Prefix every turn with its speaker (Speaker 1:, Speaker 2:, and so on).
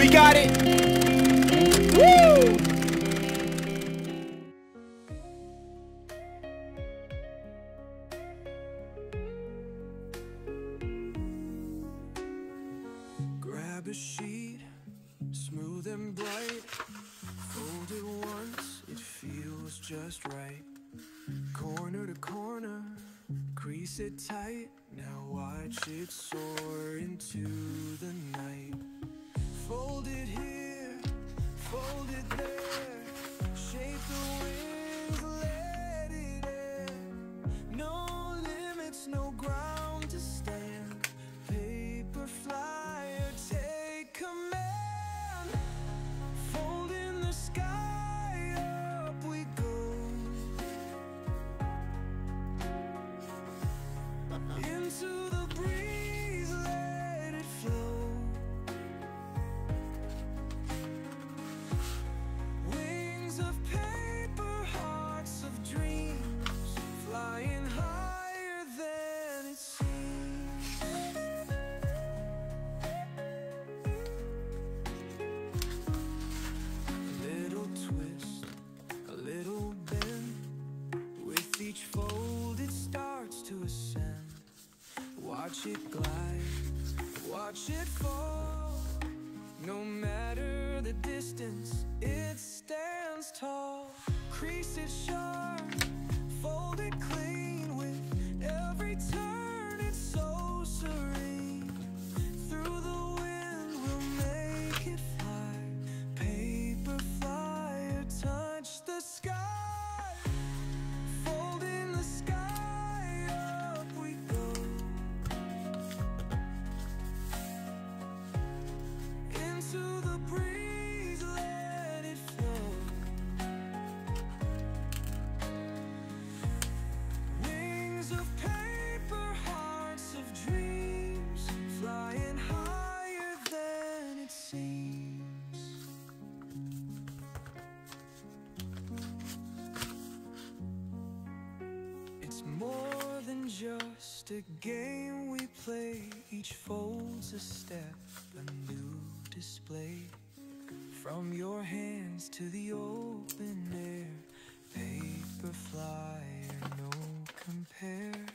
Speaker 1: got it. Woo!
Speaker 2: Grab a sheet, smooth and bright. Fold it once, it feels just right. Corner to corner, crease it tight. Now watch it soar into the night. Fold it here, fold it there. Shape the wings, let it in. No limits, no ground to stand. Paper flyer, take command. Fold in the sky, up we go. Into the breeze, let it flow. Wings of paper, hearts of dreams, flying higher than it seems. A little twist, a little bend. With each fold it starts to ascend. Watch it glide, watch it fall. No matter the distance, it stands tall. Crease it sharp, fold it clean. With every turn it's so serene. Through the wind we'll make it fly. Paper flyer, touch the sky. Fold in the sky, up we go. Into the breeze, let it flow. Wings of paper, hearts of dreams, flying higher than it seems. It's more than just a game we play. Each fold's a step, a new display. From your hands to the open air, paper flyer, no compare.